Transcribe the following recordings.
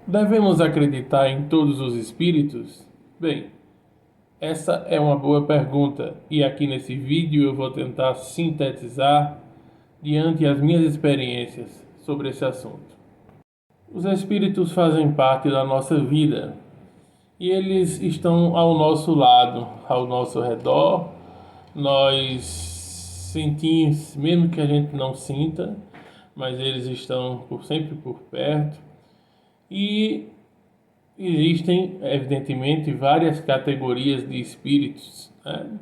Devemos acreditar em todos os espíritos? Bem, essa é uma boa pergunta e aqui nesse vídeo eu vou tentar sintetizar diante as minhas experiências sobre esse assunto. Os espíritos fazem parte da nossa vida e eles estão ao nosso lado, ao nosso redor. Nós sentimos, mesmo que a gente não sinta, mas eles estão sempre por perto. E existem, evidentemente, várias categorias de espíritos, né?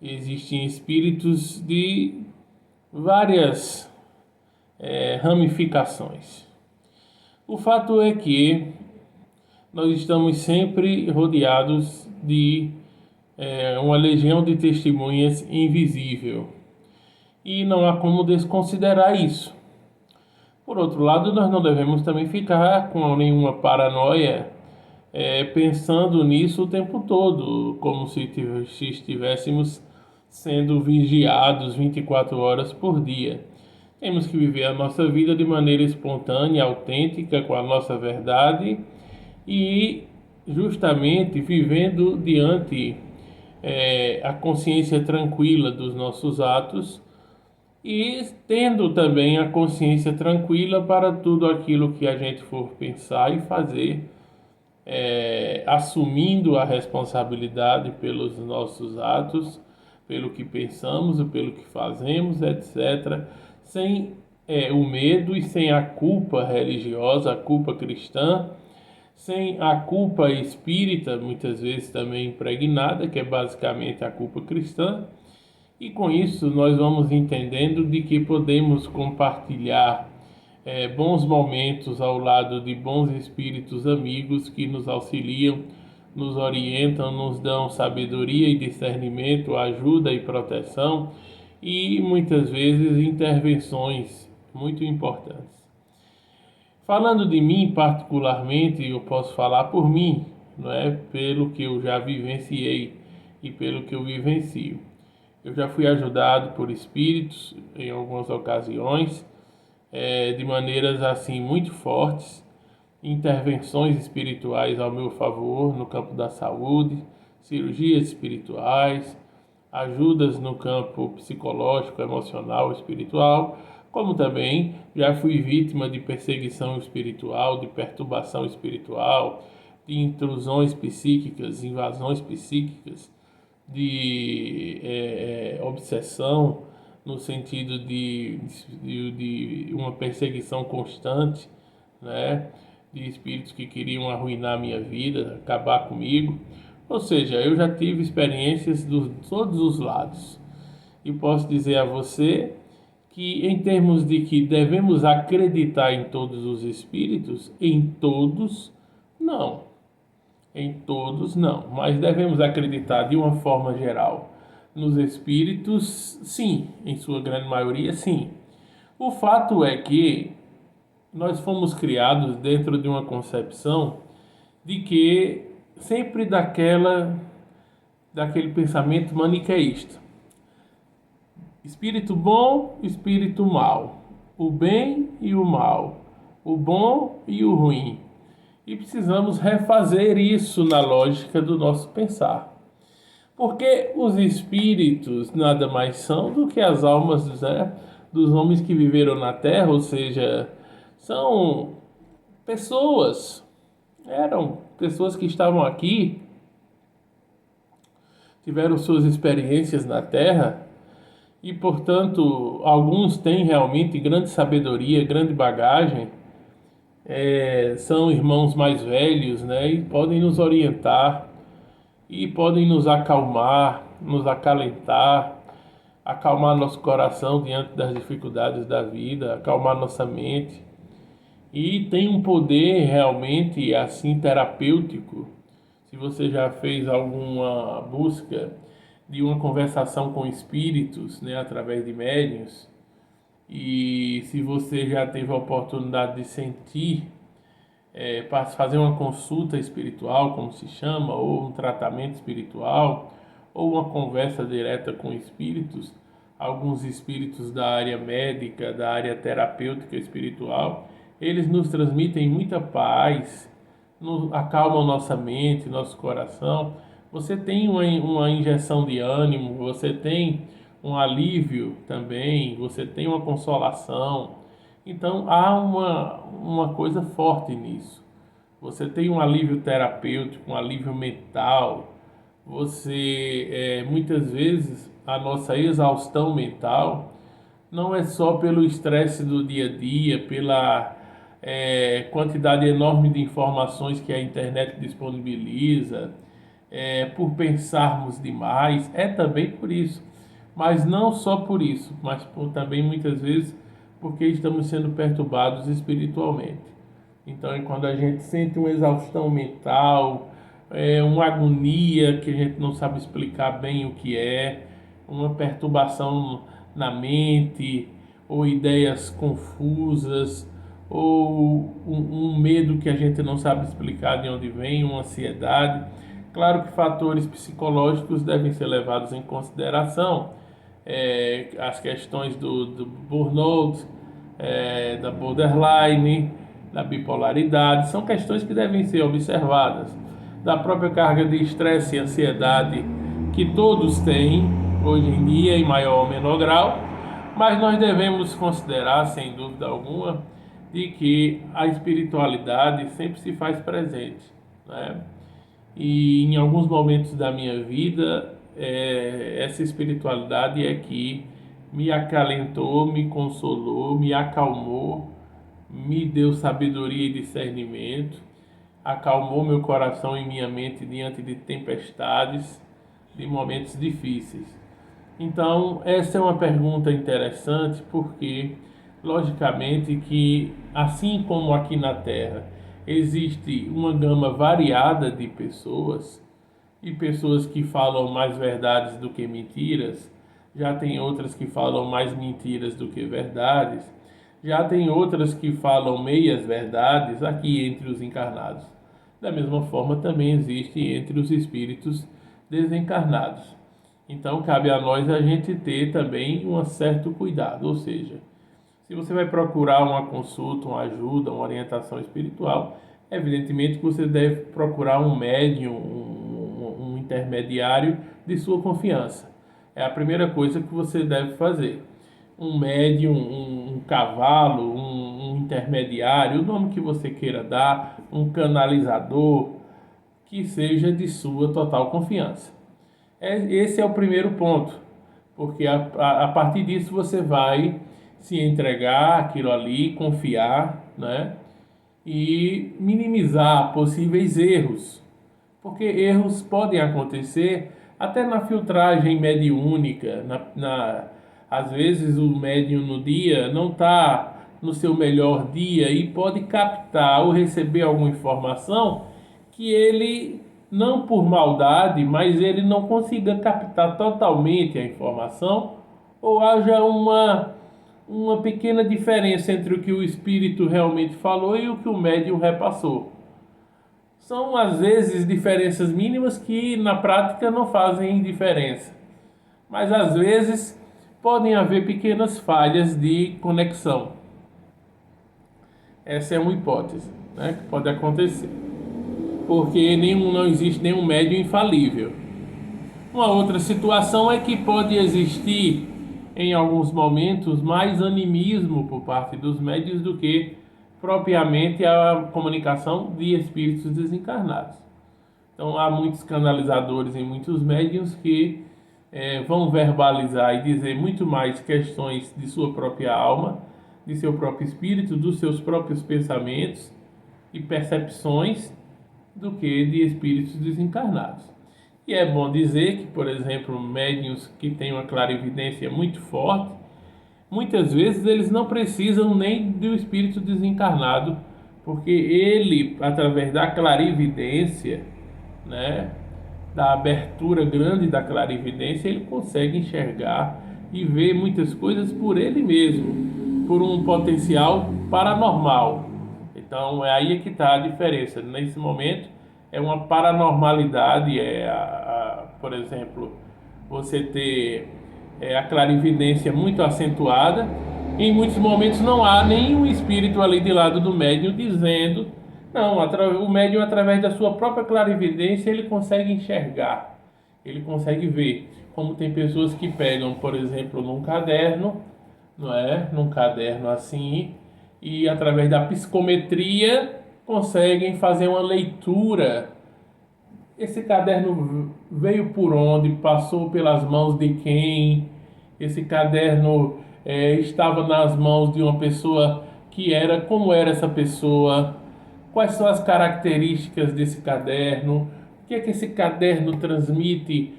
Existem espíritos de várias ramificações. O fato é que nós estamos sempre rodeados de uma legião de testemunhas invisível e não há como desconsiderar isso. Por outro lado, nós não devemos também ficar com nenhuma paranoia pensando nisso o tempo todo, como se estivéssemos sendo vigiados 24 horas por dia. Temos que viver a nossa vida de maneira espontânea, autêntica, com a nossa verdade e justamente vivendo diante a consciência tranquila dos nossos atos e tendo também a consciência tranquila para tudo aquilo que a gente for pensar e fazer, assumindo a responsabilidade pelos nossos atos, pelo que pensamos e pelo que fazemos, etc., sem o medo e sem a culpa religiosa, a culpa cristã, sem a culpa espírita, muitas vezes também impregnada, que é basicamente a culpa cristã. E com isso nós vamos entendendo de que podemos compartilhar bons momentos ao lado de bons espíritos amigos que nos auxiliam, nos orientam, nos dão sabedoria e discernimento, ajuda e proteção e muitas vezes intervenções muito importantes. Falando de mim particularmente, eu posso falar por mim, não é? Pelo que eu já vivenciei e pelo que eu vivencio. Eu já fui ajudado por espíritos em algumas ocasiões, de maneiras assim muito fortes, intervenções espirituais ao meu favor no campo da saúde, cirurgias espirituais, ajudas no campo psicológico, emocional, espiritual, como também já fui vítima de perseguição espiritual, de perturbação espiritual, de intrusões psíquicas, invasões psíquicas, de obsessão, no sentido de uma perseguição constante, né? De espíritos que queriam arruinar a minha vida, acabar comigo. Ou seja, eu já tive experiências de todos os lados. E posso dizer a você que, em termos de que devemos acreditar em todos os espíritos, em todos, não. Em todos, não. Mas devemos acreditar de uma forma geral. Nos espíritos, sim. Em sua grande maioria, sim. O fato é que nós fomos criados dentro de uma concepção de que sempre daquele pensamento maniqueísta. Espírito bom, espírito mau. O bem e o mal. O bom e o ruim. E precisamos refazer isso na lógica do nosso pensar. Porque os espíritos nada mais são do que as almas, né, dos homens que viveram na Terra, ou seja, são pessoas, eram pessoas que estavam aqui, tiveram suas experiências na Terra e, portanto, alguns têm realmente grande sabedoria, grande bagagem, são irmãos mais velhos, né, e podem nos orientar e podem nos acalmar, nos acalentar, acalmar nosso coração diante das dificuldades da vida, acalmar nossa mente. E tem um poder realmente assim terapêutico. Se você já fez alguma busca de uma conversação com espíritos, né, através de médiuns, e se você já teve a oportunidade de sentir, para fazer uma consulta espiritual, como se chama, ou um tratamento espiritual, ou uma conversa direta com espíritos, alguns espíritos da área médica, da área terapêutica espiritual, eles nos transmitem muita paz, acalmam nossa mente, nosso coração. Você tem uma injeção de ânimo, você tem um alívio também, você tem uma consolação. Então há uma coisa forte nisso. Você tem um alívio terapêutico, um alívio mental. Muitas vezes, a nossa exaustão mental não é só pelo estresse do dia a dia, pela quantidade enorme de informações que a internet disponibiliza, por pensarmos demais, é também por isso. Mas não só por isso, mas também muitas vezes porque estamos sendo perturbados espiritualmente. Então, é quando a gente sente uma exaustão mental, uma agonia que a gente não sabe explicar bem o que é, uma perturbação na mente, ou ideias confusas, ou um medo que a gente não sabe explicar de onde vem, uma ansiedade. Claro que fatores psicológicos devem ser levados em consideração, as questões do burnout, da borderline, da bipolaridade, são questões que devem ser observadas. Da própria carga de estresse e ansiedade que todos têm hoje em dia, em maior ou menor grau, mas nós devemos considerar, sem dúvida alguma, de que a espiritualidade sempre se faz presente, né? E em alguns momentos da minha vida, essa espiritualidade é que me acalentou, me consolou, me acalmou, me deu sabedoria e discernimento, acalmou meu coração e minha mente diante de tempestades, de momentos difíceis. Então, essa é uma pergunta interessante porque, logicamente, que assim como aqui na Terra existe uma gama variada de pessoas, e pessoas que falam mais verdades do que mentiras, já tem outras que falam mais mentiras do que verdades, já tem outras que falam meias verdades aqui entre os encarnados. Da mesma forma, também existe entre os espíritos desencarnados. Então, cabe a nós a gente ter também um certo cuidado, ou seja, se você vai procurar uma consulta, uma ajuda, uma orientação espiritual, evidentemente que você deve procurar um médium, um intermediário de sua confiança. É a primeira coisa que você deve fazer. Um médium, um cavalo, um intermediário, o nome que você queira dar, um canalizador, que seja de sua total confiança. Esse é o primeiro ponto, porque a partir disso você vai se entregar àquilo ali, confiar, né? E minimizar possíveis erros, porque erros podem acontecer até na filtragem mediúnica. Às vezes o médium no dia não está no seu melhor dia e pode captar ou receber alguma informação que ele, não por maldade, mas ele não consiga captar totalmente a informação, ou haja uma pequena diferença entre o que o espírito realmente falou e o que o médium repassou. São às vezes diferenças mínimas que na prática não fazem diferença, mas às vezes podem haver pequenas falhas de conexão. Essa é uma hipótese, né, que pode acontecer, porque não existe nenhum médium infalível. Uma outra situação é que pode existir em alguns momentos mais animismo por parte dos médiuns do que propriamente a comunicação de espíritos desencarnados. Então há muitos canalizadores e muitos médiuns que vão verbalizar e dizer muito mais questões de sua própria alma, de seu próprio espírito, dos seus próprios pensamentos e percepções do que de espíritos desencarnados. E é bom dizer que, por exemplo, médiuns que têm uma clarividência muito forte, muitas vezes eles não precisam nem do espírito desencarnado, porque ele, através da clarividência, né, da abertura grande da clarividência, ele consegue enxergar e ver muitas coisas por ele mesmo, por um potencial paranormal. Então é aí que está a diferença. Nesse momento é uma paranormalidade, por exemplo, você ter a clarividência muito acentuada, Em muitos momentos não há nenhum espírito ali de lado do médium dizendo, não, o médium através da sua própria clarividência ele consegue enxergar, ele consegue ver. Como tem pessoas que pegam, por exemplo, num caderno, não é? Num caderno assim, e através da psicometria conseguem fazer uma leitura. Esse caderno veio por onde? Passou pelas mãos de quem? Esse caderno estava nas mãos de uma pessoa que era, como era essa pessoa? Quais são as características desse caderno? O que é que esse caderno transmite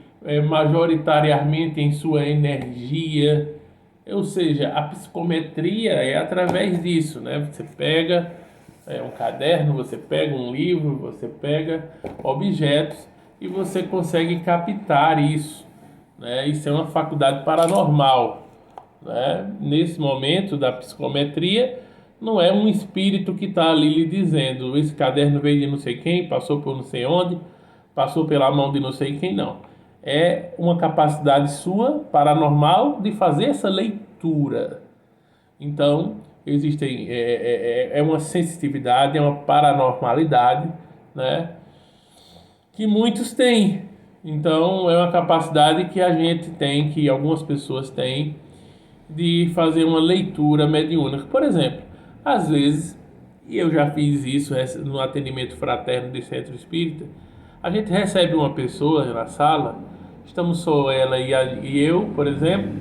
majoritariamente em sua energia? Ou seja, a psicometria é através disso, né? Você pega um caderno, você pega um livro, você pega objetos e você consegue captar isso, né? Isso é uma faculdade paranormal, né? Nesse momento da psicometria, não é um espírito que está ali lhe dizendo, esse caderno veio de não sei quem, passou por não sei onde, passou pela mão de não sei quem, não. É uma capacidade sua, paranormal, de fazer essa leitura. Então, existem, é uma sensitividade, é uma paranormalidade, né? Que muitos têm. Então, é uma capacidade que a gente tem, que algumas pessoas têm, de fazer uma leitura mediúnica. Por exemplo, às vezes, e eu já fiz isso no atendimento fraterno de centro espírita, a gente recebe uma pessoa na sala, estamos só ela e eu, por exemplo,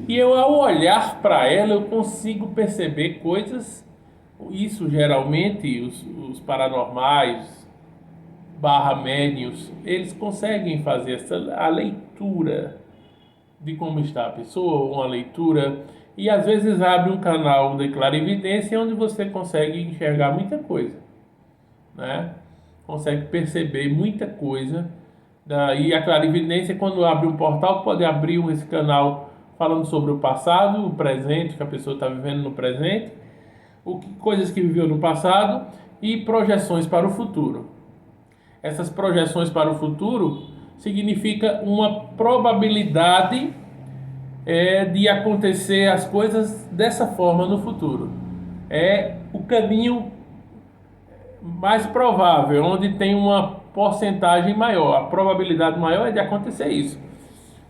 e eu ao olhar para ela eu consigo perceber coisas, isso geralmente os paranormais, barra médiuns, eles conseguem fazer a leitura de como está a pessoa, uma leitura, e às vezes abre um canal de clarividência onde você consegue enxergar muita coisa, né? Consegue perceber muita coisa. E a clarividência, quando abre um portal, pode abrir esse canal falando sobre o passado, o presente, que a pessoa está vivendo no presente, coisas que viveu no passado e projeções para o futuro. Essas projeções para o futuro significa uma probabilidade de acontecer as coisas dessa forma no futuro. É o caminho mais provável, onde tem uma porcentagem maior, a probabilidade maior é de acontecer isso.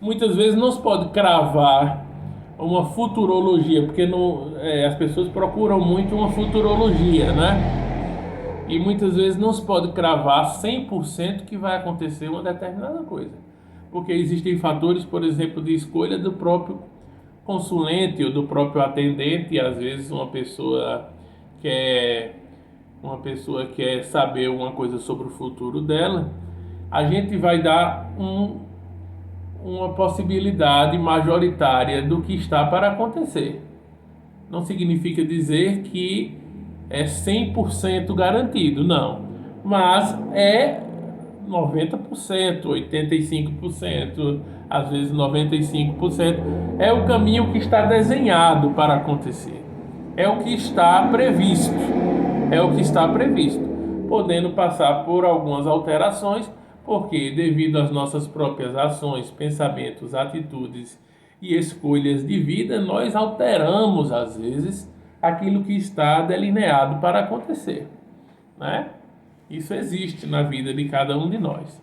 Muitas vezes não se pode cravar uma futurologia, porque não, as pessoas procuram muito uma futurologia, né? E muitas vezes não se pode cravar 100% que vai acontecer uma determinada coisa. Porque existem fatores, por exemplo, de escolha do próprio consulente ou do próprio atendente, e às vezes quer uma pessoa quer saber uma coisa sobre o futuro dela, a gente vai dar uma possibilidade majoritária do que está para acontecer. Não significa dizer que é 100% garantido, não. Mas é 90%, 85%, às vezes 95%. É o caminho que está desenhado para acontecer. É o que está previsto. É o que está previsto. Podendo passar por algumas alterações, porque devido às nossas próprias ações, pensamentos, atitudes e escolhas de vida, nós alteramos às vezes aquilo que está delineado para acontecer, né? Isso existe na vida de cada um de nós.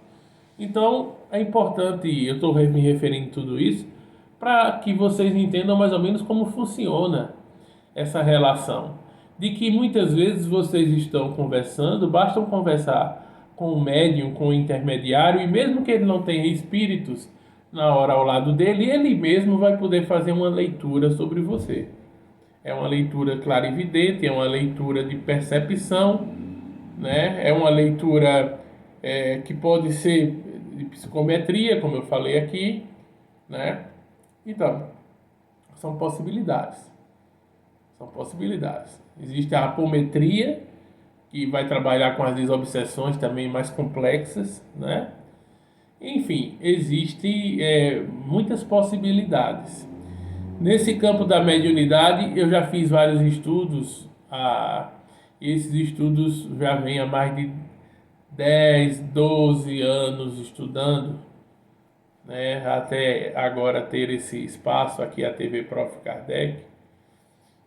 Então, é importante, eu estou me referindo a tudo isso, para que vocês entendam mais ou menos como funciona essa relação. De que muitas vezes vocês estão conversando, basta conversar com o médium, com o intermediário, e mesmo que ele não tenha espíritos na hora ao lado dele, ele mesmo vai poder fazer uma leitura sobre você. É uma leitura clarividente, é uma leitura de percepção, né? É uma leitura que pode ser de psicometria, como eu falei aqui, né? Então, são possibilidades. São possibilidades. Existe a apometria, que vai trabalhar com as desobsessões também mais complexas, né? Enfim, existem muitas possibilidades. Nesse campo da mediunidade, eu já fiz vários estudos. Esses estudos já vêm há mais de 10, 12 anos estudando, né? Até agora ter esse espaço aqui, a TV Prof. Kardec.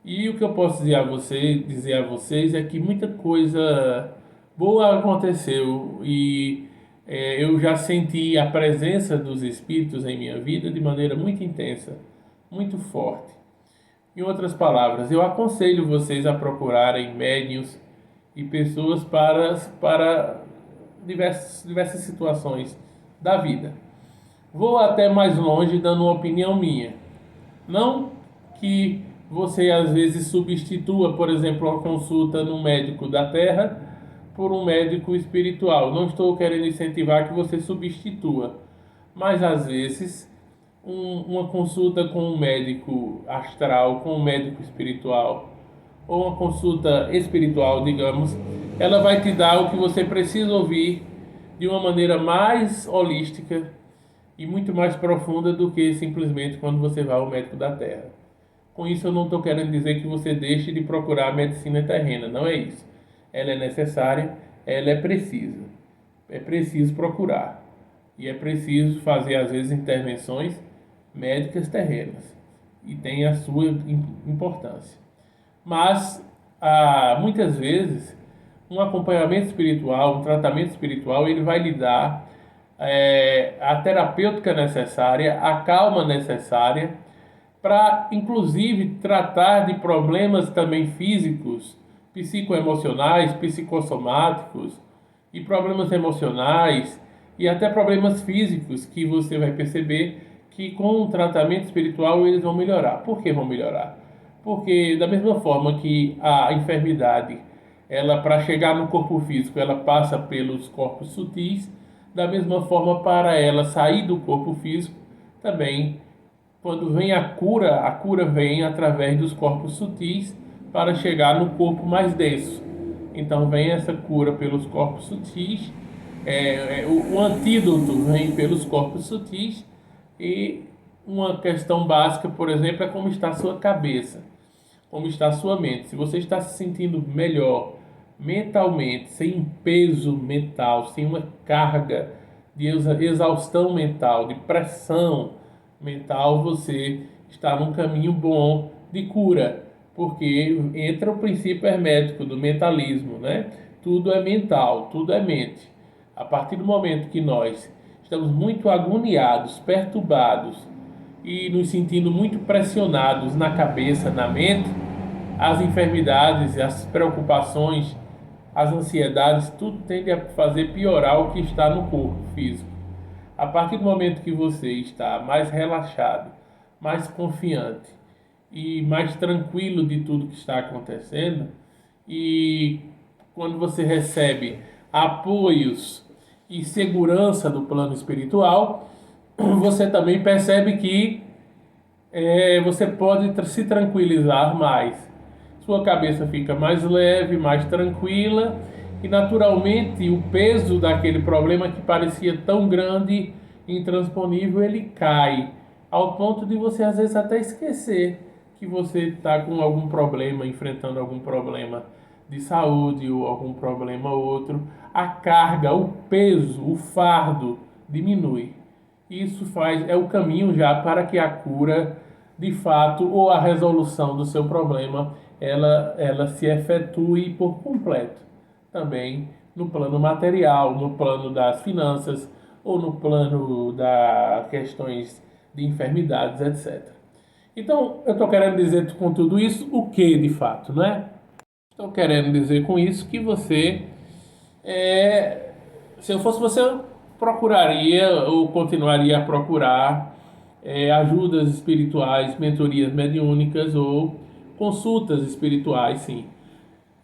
E o que eu posso dizer a vocês é que muita coisa boa aconteceu e eu já senti a presença dos espíritos em minha vida de maneira muito intensa, muito forte. Em outras palavras, eu aconselho vocês a procurarem médiuns e pessoas para diversas situações da vida. Vou até mais longe dando uma opinião minha. Não que você às vezes substitua, por exemplo, uma consulta no médico da terra por um médico espiritual. Não estou querendo incentivar que você substitua, mas às vezes uma consulta com um médico astral, com um médico espiritual, ou uma consulta espiritual, digamos, ela vai te dar o que você precisa ouvir de uma maneira mais holística e muito mais profunda do que simplesmente quando você vai ao médico da terra. Com isso, eu não estou querendo dizer que você deixe de procurar a medicina terrena, não é isso. Ela é necessária, ela é precisa. É preciso procurar. E é preciso fazer, às vezes, intervenções médicas terrenas. E tem a sua importância. Mas, muitas vezes, um acompanhamento espiritual, um tratamento espiritual, ele vai lhe dar a terapêutica necessária, a calma necessária, para, inclusive, tratar de problemas também físicos, psicoemocionais, psicossomáticos, e problemas emocionais, e até problemas físicos, que você vai perceber que com o tratamento espiritual eles vão melhorar. Por que vão melhorar? Porque da mesma forma que a enfermidade, ela para chegar no corpo físico, ela passa pelos corpos sutis, da mesma forma para ela sair do corpo físico, também quando vem a cura vem através dos corpos sutis para chegar no corpo mais denso. Então vem essa cura pelos corpos sutis, o antídoto vem pelos corpos sutis e uma questão básica, por exemplo, é como está a sua cabeça, como está a sua mente. Se você está se sentindo melhor mentalmente, sem peso mental, sem uma carga de exaustão mental, de pressão mental, você está num caminho bom de cura, porque entra o princípio hermético do mentalismo, né? Tudo é mental, tudo é mente. A partir do momento que nós estamos muito agoniados, perturbados e nos sentindo muito pressionados na cabeça, na mente, as enfermidades, as preocupações, as ansiedades, tudo tende a fazer piorar o que está no corpo físico. A partir do momento que você está mais relaxado, mais confiante e mais tranquilo de tudo que está acontecendo, e quando você recebe apoios e segurança do plano espiritual, você também percebe que você pode se tranquilizar mais. Sua cabeça fica mais leve, mais tranquila e naturalmente o peso daquele problema que parecia tão grande, intransponível, ele cai ao ponto de você às vezes até esquecer que você está com algum problema, enfrentando algum problema de saúde ou algum problema outro. A carga, o peso, o fardo diminui. Isso é o caminho já para que a cura, de fato, ou a resolução do seu problema, ela se efetue por completo. Também no plano material, no plano das finanças, ou no plano das questões de enfermidades, etc. Então, eu estou querendo dizer com tudo isso o que de fato, não é? Estou querendo dizer com isso que você é, se eu fosse você, eu procuraria ou continuaria a procurar ajudas espirituais, mentorias mediúnicas ou consultas espirituais, sim.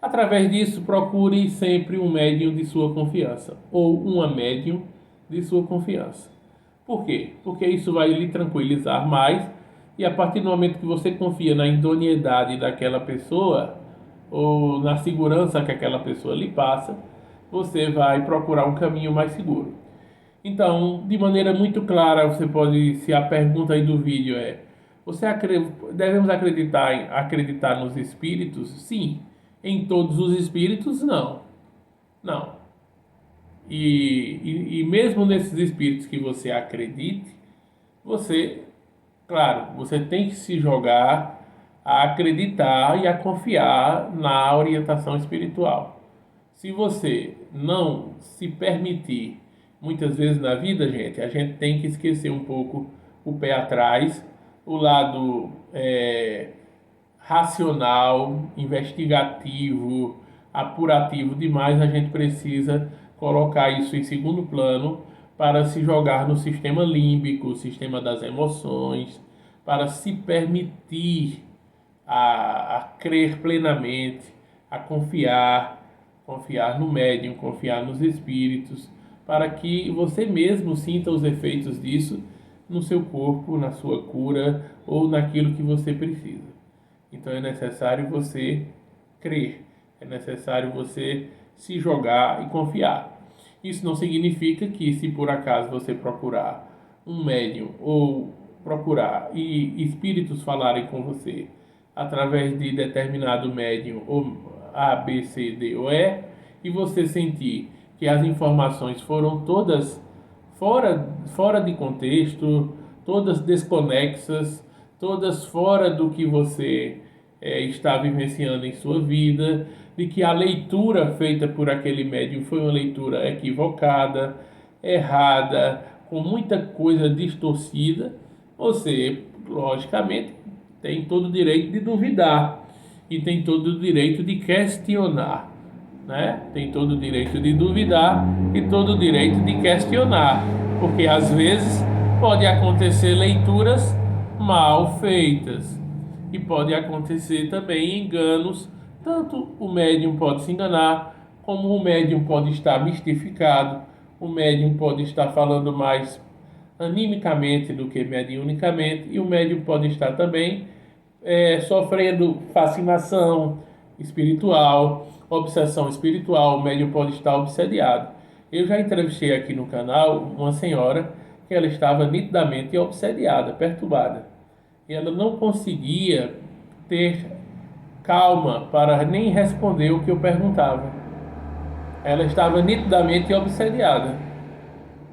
Através disso, procure sempre um médium de sua confiança ou uma médium de sua confiança. Por quê? Porque isso vai lhe tranquilizar mais e a partir do momento que você confia na idoneidade daquela pessoa ou na segurança que aquela pessoa lhe passa, você vai procurar um caminho mais seguro. Então, de maneira muito clara, você pode, se a pergunta aí do vídeo devemos acreditar nos espíritos? Sim. Em todos os espíritos, não. Não. E mesmo nesses espíritos que você acredite, você, claro, você tem que se jogar a acreditar e a confiar na orientação espiritual. Se você não se permitir, muitas vezes na vida, gente, a gente tem que esquecer um pouco o pé atrás, o lado racional, investigativo, apurativo demais, a gente precisa colocar isso em segundo plano para se jogar no sistema límbico, o sistema das emoções, para se permitir a crer plenamente, a confiar no médium, confiar nos espíritos, para que você mesmo sinta os efeitos disso no seu corpo, na sua cura ou naquilo que você precisa. Então é necessário você crer, é necessário você se jogar e confiar. Isso não significa que, se por acaso você procurar um médium ou procurar e espíritos falarem com você através de determinado médium ou A, B, C, D ou E, e você sentir que as informações foram todas fora de contexto, todas desconexas, todas fora do que você está vivenciando em sua vida, de que a leitura feita por aquele médium foi uma leitura equivocada, errada, com muita coisa distorcida, você, logicamente, tem todo o direito de duvidar e tem todo o direito de questionar, né? Tem todo o direito de duvidar e todo o direito de questionar, porque às vezes pode acontecer leituras mal feitas e pode acontecer também enganos. Tanto o médium pode se enganar, como o médium pode estar mistificado, o médium pode estar falando mais animicamente do que mediunicamente, e o médium pode estar também sofrendo fascinação espiritual, obsessão espiritual. O médium pode estar obsediado. Eu já entrevistei aqui no canal uma senhora que ela estava nitidamente obsediada, perturbada. E ela não conseguia ter calma para nem responder o que eu perguntava. Ela estava nitidamente obsediada,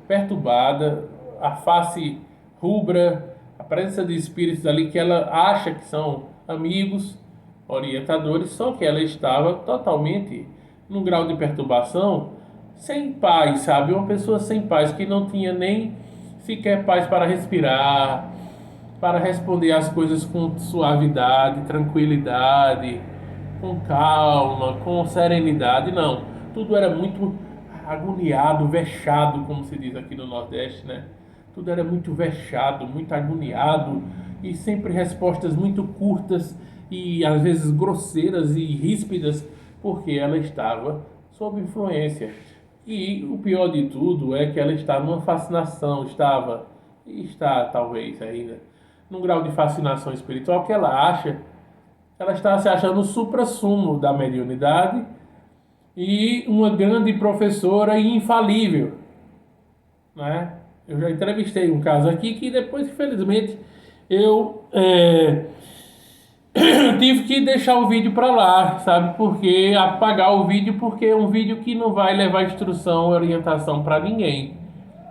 perturbada, a face rubra, a presença de espíritos ali que ela acha que são amigos, orientadores, só que ela estava totalmente num grau de perturbação, sem paz, sabe? Uma pessoa sem paz, que não tinha nem sequer paz para respirar, para responder as coisas com suavidade, tranquilidade, com calma, com serenidade. Não, tudo era muito agoniado, vexado, como se diz aqui no Nordeste, né? Tudo era muito vexado, muito agoniado e sempre respostas muito curtas e às vezes grosseiras e ríspidas, porque ela estava sob influência. E o pior de tudo é que ela está numa fascinação, estava e está talvez ainda num grau de fascinação espiritual que ela está se achando o suprassumo da mediunidade e uma grande professora infalível, né? Eu já entrevistei um caso aqui que depois, infelizmente, eu tive que deixar o vídeo para lá, sabe? Porque apagar o vídeo, porque é um vídeo que não vai levar instrução ou orientação para ninguém.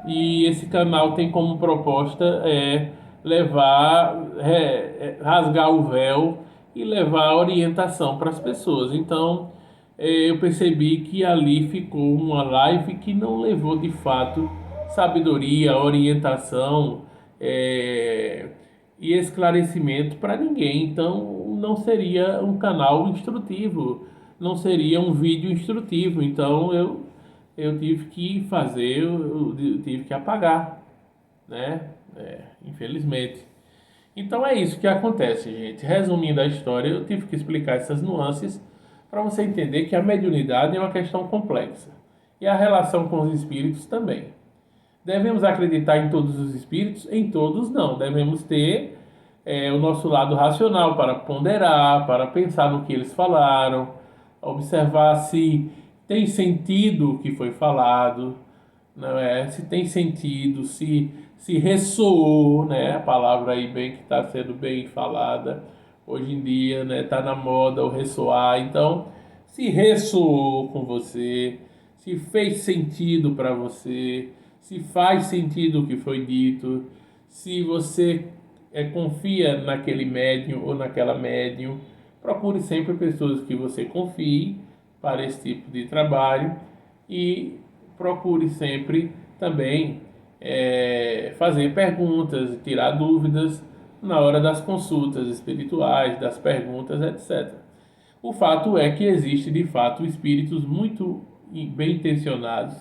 E esse canal tem como proposta rasgar o véu e levar orientação para as pessoas. Então, eu percebi que ali ficou uma live que não levou de fato sabedoria, orientação e esclarecimento para ninguém. Então, não seria um canal instrutivo, não seria um vídeo instrutivo. Então, eu tive que fazer, eu tive que apagar, né? Infelizmente. Então é isso que acontece, gente. Resumindo a história, eu tive que explicar essas nuances para você entender que a mediunidade é uma questão complexa e a relação com os espíritos também. Devemos acreditar em todos os espíritos? Em todos não. Devemos ter o nosso lado racional para ponderar, para pensar no que eles falaram, observar se tem sentido o que foi falado, não é? Se tem sentido, se ressoou, né? A palavra aí bem que está sendo bem falada hoje em dia, né? Tá na moda o ressoar. Então, se ressoou com você, se fez sentido para você, se faz sentido o que foi dito, se você confia naquele médium ou naquela médium. Procure sempre pessoas que você confie para esse tipo de trabalho e procure sempre também fazer perguntas, tirar dúvidas na hora das consultas espirituais, das perguntas, etc. O fato é que existe de fato espíritos muito bem intencionados,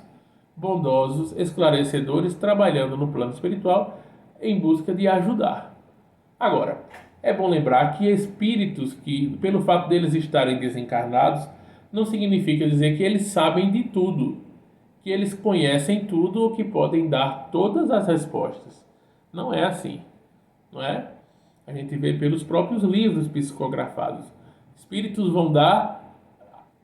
bondosos, esclarecedores, trabalhando no plano espiritual em busca de ajudar. Agora, é bom lembrar que espíritos que, pelo fato deles estarem desencarnados, não significa dizer que eles sabem de tudo, que eles conhecem tudo ou que podem dar todas as respostas. Não é assim, não é? A gente vê pelos próprios livros psicografados. Espíritos vão dar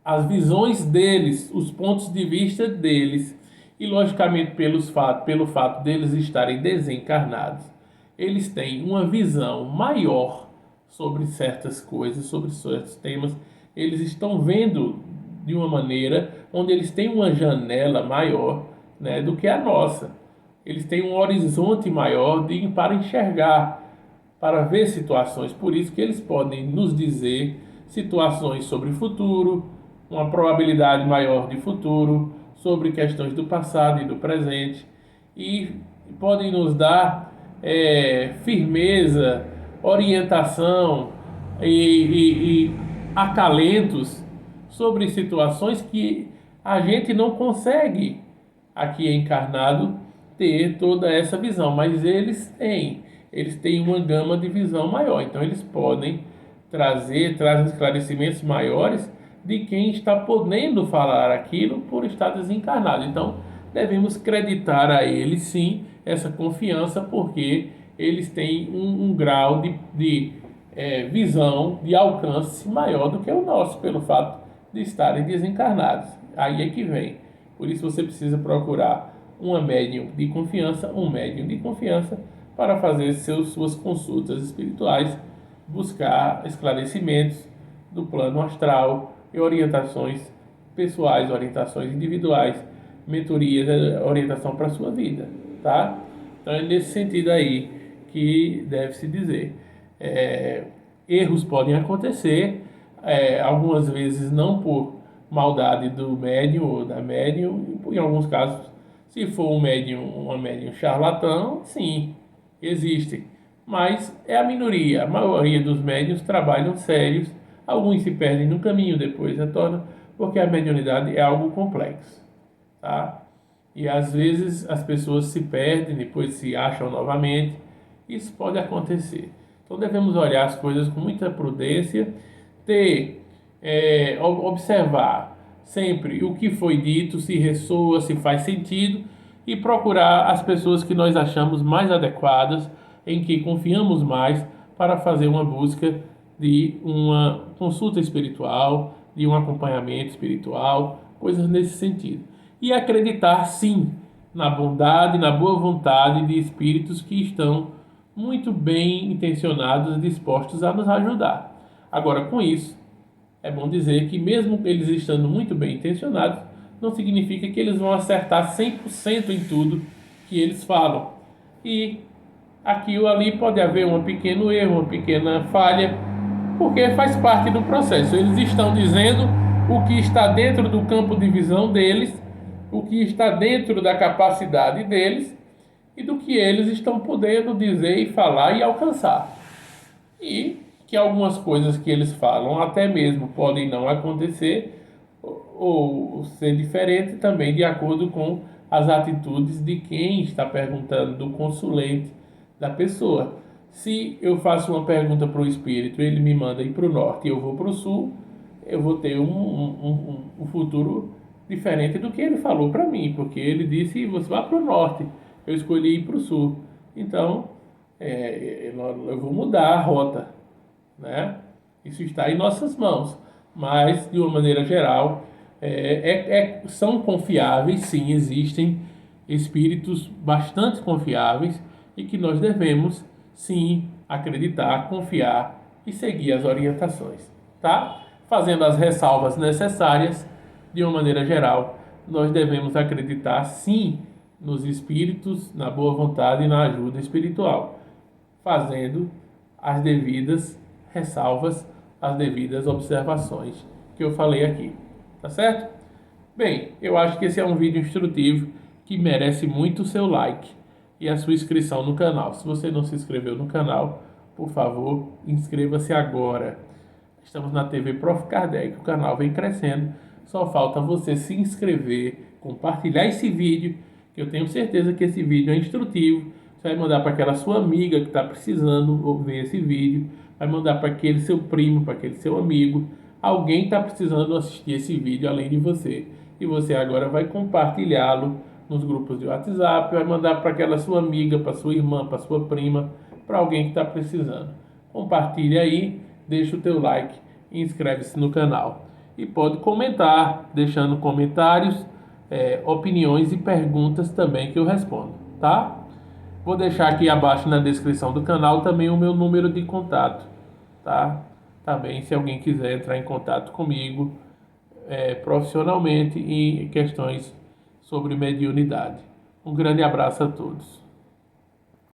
as visões deles, os pontos de vista deles, e logicamente pelo fato deles estarem desencarnados, eles têm uma visão maior sobre certas coisas, sobre certos temas. Eles estão vendo de uma maneira onde eles têm uma janela maior, né, do que a nossa. Eles têm um horizonte maior para enxergar, para ver situações. Por isso que eles podem nos dizer situações sobre o futuro, uma probabilidade maior de futuro, sobre questões do passado e do presente, e podem nos dar firmeza, orientação e acalentos sobre situações que a gente não consegue aqui encarnado ter toda essa visão, mas eles têm uma gama de visão maior, então eles podem trazem esclarecimentos maiores de quem está podendo falar aquilo por estar desencarnado. Então, devemos acreditar a eles sim essa confiança, porque eles têm um grau de visão, de alcance maior do que o nosso, pelo fato de estarem desencarnados. Aí é que vem. Por isso você precisa procurar uma médium de confiança, um médium de confiança, para fazer suas consultas espirituais, buscar esclarecimentos do plano astral e orientações pessoais, orientações individuais, mentorias, orientação para a sua vida, tá? Então é nesse sentido aí que deve se dizer. Erros podem acontecer, algumas vezes não por maldade do médium ou da médium, em alguns casos, se for uma médium charlatão, sim, existem. Mas é a minoria. A maioria dos médiuns trabalham sérios. Alguns se perdem no caminho, depois retornam, porque a mediunidade é algo complexo, tá? E às vezes as pessoas se perdem, depois se acham novamente. Isso pode acontecer. Então devemos olhar as coisas com muita prudência, observar sempre o que foi dito, se ressoa, se faz sentido, e procurar as pessoas que nós achamos mais adequadas, em que confiamos mais, para fazer uma busca de uma consulta espiritual, de um acompanhamento espiritual, coisas nesse sentido. E acreditar sim na bondade, na boa vontade de espíritos que estão muito bem intencionados, dispostos a nos ajudar. Agora, com isso, é bom dizer que mesmo eles estando muito bem intencionados, não significa que eles vão acertar 100% em tudo que eles falam. E aqui ou ali pode haver um pequeno erro, uma pequena falha, porque faz parte do processo. Eles estão dizendo o que está dentro do campo de visão deles, o que está dentro da capacidade deles e do que eles estão podendo dizer e falar e alcançar. E que algumas coisas que eles falam até mesmo podem não acontecer ou ser diferente também de acordo com as atitudes de quem está perguntando, do consulente da pessoa. Se eu faço uma pergunta para o espírito, ele me manda ir para o norte e eu vou para o sul, eu vou ter um futuro diferente do que ele falou para mim, porque ele disse você vá para o norte, eu escolhi ir para o sul. Então, eu vou mudar a rota, né? Isso está em nossas mãos, mas de uma maneira geral são confiáveis, sim, existem espíritos bastante confiáveis e que nós devemos sim acreditar, confiar e seguir as orientações, tá? Fazendo as ressalvas necessárias, de uma maneira geral, nós devemos acreditar sim nos espíritos, na boa vontade e na ajuda espiritual. fazendo as devidas ressalvas, as devidas observações que eu falei aqui, tá certo? Bem, eu acho que esse é um vídeo instrutivo que merece muito o seu like e a sua inscrição no canal. Se você não se inscreveu no canal, por favor, inscreva-se agora. Estamos na TV Prof. Kardec, o canal vem crescendo, só falta você se inscrever, compartilhar esse vídeo, que eu tenho certeza que esse vídeo é instrutivo. Você vai mandar para aquela sua amiga que está precisando ver esse vídeo, vai mandar para aquele seu primo, para aquele seu amigo. Alguém está precisando assistir esse vídeo além de você. E você agora vai compartilhá-lo nos grupos de WhatsApp, vai mandar para aquela sua amiga, para sua irmã, para sua prima, para alguém que está precisando. Compartilhe aí, deixa o teu like e inscreve-se no canal. E pode comentar, deixando comentários, opiniões e perguntas também que eu respondo, tá? Vou deixar aqui abaixo na descrição do canal também o meu número de contato, tá? Também se alguém quiser entrar em contato comigo profissionalmente em questões sobre mediunidade. Um grande abraço a todos.